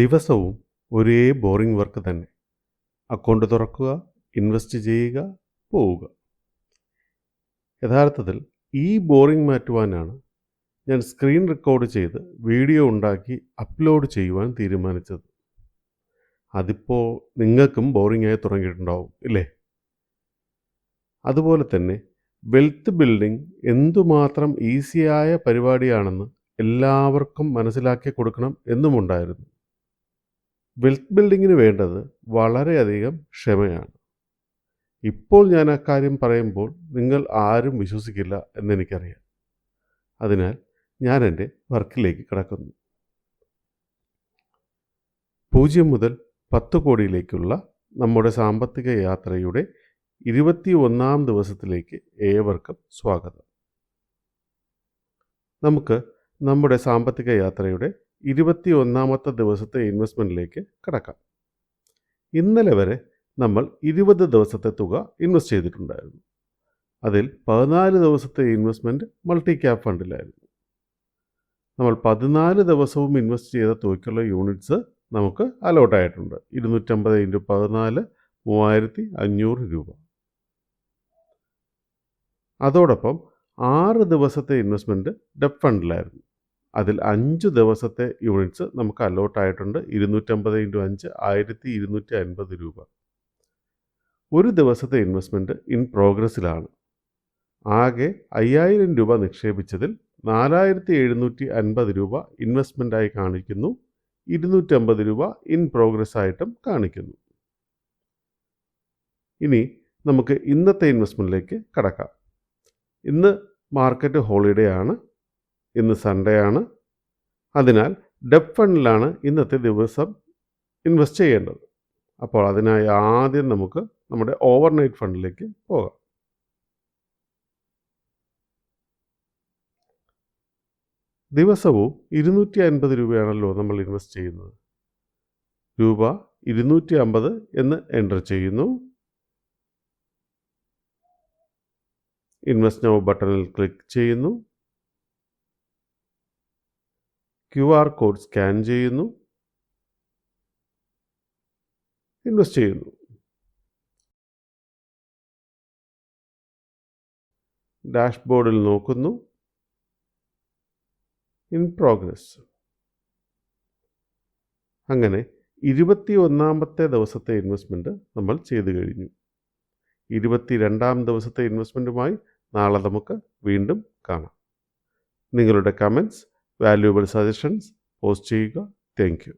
ദിവസവും ഒരേ boring work തന്നെ. അക്കൗണ്ട് തുറക്കുക, ഇൻവെസ്റ്റ് ചെയ്യുക, പോവുക. യഥാർത്ഥത്തിൽ ഈ ബോറിംഗ് മാറ്റുവാനാണ് ഞാൻ സ്ക്രീൻ റെക്കോർഡ് ചെയ്ത് വീഡിയോ ഉണ്ടാക്കി അപ്ലോഡ് ചെയ്യുവാൻ തീരുമാനിച്ചത്. അതിപ്പോൾ നിങ്ങൾക്കും ബോറിംഗ് ആയി തുടങ്ങിയിട്ടുണ്ടാവും ഇല്ലേ? അതുപോലെ തന്നെ വെൽത്ത് ബിൽഡിംഗ് എന്തുമാത്രം ഈസിയായ പരിപാടിയാണെന്ന് എല്ലാവർക്കും മനസ്സിലാക്കി കൊടുക്കണം എന്നുമുണ്ടായിരുന്നു. വെൽത്ത് ബിൽഡിങ്ങിന് വേണ്ടത് വളരെയധികം ക്ഷമയാണ്. ഇപ്പോൾ ഞാൻ അക്കാര്യം പറയുമ്പോൾ നിങ്ങൾ ആരും വിശ്വസിക്കില്ല എന്നെനിക്കറിയാം. അതിനാൽ ഞാൻ എൻ്റെ വർക്കിലേക്ക് കടക്കുന്നു. 0 മുതൽ 10 കോടിയിലേക്കുള്ള നമ്മുടെ സാമ്പത്തിക യാത്രയുടെ 21-ാം ദിവസത്തിലേക്ക് ഏവർക്കും സ്വാഗതം. നമുക്ക് നമ്മുടെ സാമ്പത്തിക യാത്രയുടെ 21-ാമത്തെ ദിവസത്തെ ഇൻവെസ്റ്റ്മെൻറ്റിലേക്ക് കടക്കാം. ഇന്നലെ വരെ നമ്മൾ 20 ദിവസത്തെ തുക ഇൻവെസ്റ്റ് ചെയ്തിട്ടുണ്ടായിരുന്നു. അതിൽ 14 ദിവസത്തെ ഇൻവെസ്റ്റ്മെൻറ്റ് മൾട്ടി ക്യാപ് ഫണ്ടിലായിരുന്നു. നമ്മൾ 14 ദിവസവും ഇൻവെസ്റ്റ് ചെയ്ത തുകയ്ക്കുള്ള യൂണിറ്റ്സ് നമുക്ക് അലോട്ടായിട്ടുണ്ട്. 250 × 14 3500 രൂപ. അതോടൊപ്പം 6 ദിവസത്തെ ഇൻവെസ്റ്റ്മെൻറ്റ് ഡെപ്റ്റ് ഫണ്ടിലായിരുന്നു. അതിൽ 5 ദിവസത്തെ യൂണിറ്റ്സ് നമുക്ക് അലോട്ടായിട്ടുണ്ട്. 250 × 5 1250 രൂപ. ഒരു ദിവസത്തെ ഇൻവെസ്റ്റ്മെൻറ്റ് ഇൻ പ്രോഗ്രസ്സിലാണ്. ആകെ 5000 രൂപ നിക്ഷേപിച്ചതിൽ 4750 രൂപ ഇൻവെസ്റ്റ്മെൻറ്റായി കാണിക്കുന്നു. 250 രൂപ ഇൻ പ്രോഗ്രസ് ആയിട്ടും കാണിക്കുന്നു. ഇനി നമുക്ക് ഇന്നത്തെ ഇൻവെസ്റ്റ്മെൻറ്റിലേക്ക് കടക്കാം. ഇന്ന് മാർക്കറ്റ് ഹോളിഡേ ആണ്. ഇന്ന് സൺഡേ ആണ്. അതിനാൽ ഡെപ്റ്റ് ഫണ്ടിലാണ് ഇന്നത്തെ ദിവസം ഇൻവെസ്റ്റ് ചെയ്യേണ്ടത്. അപ്പോൾ അതിനായി ആദ്യം നമുക്ക് നമ്മുടെ ഓവർനൈറ്റ് ഫണ്ടിലേക്ക് പോകാം. ദിവസവും 250 രൂപയാണല്ലോ നമ്മൾ ഇൻവെസ്റ്റ് ചെയ്യുന്നത്. രൂപ 250 എന്ന് എൻ്റർ ചെയ്യുന്നു. ഇൻവെസ്റ്റ് നൗ ബട്ടണിൽ ക്ലിക്ക് ചെയ്യുന്നു. QR കോഡ് സ്കാൻ ചെയ്യുന്നു. ഇൻവെസ്റ്റ് ചെയ്യുന്നു. ഡാഷ്ബോർഡിൽ നോക്കുന്നു. In progress. അങ്ങനെ 21-ാമത്തെ ദിവസത്തെ ഇൻവെസ്റ്റ്മെൻറ്റ് നമ്മൾ ചെയ്തു കഴിഞ്ഞു. 22-ാം ദിവസത്തെ ഇൻവെസ്റ്റ്മെൻറ്റുമായി നാളെ നമുക്ക് വീണ്ടും കാണാം. നിങ്ങളുടെ കമൻറ്റ്സ്, വാല്യുബിൾ സജഷൻസ് പോസ്റ്റ് ചെയ്യുക. Thank you.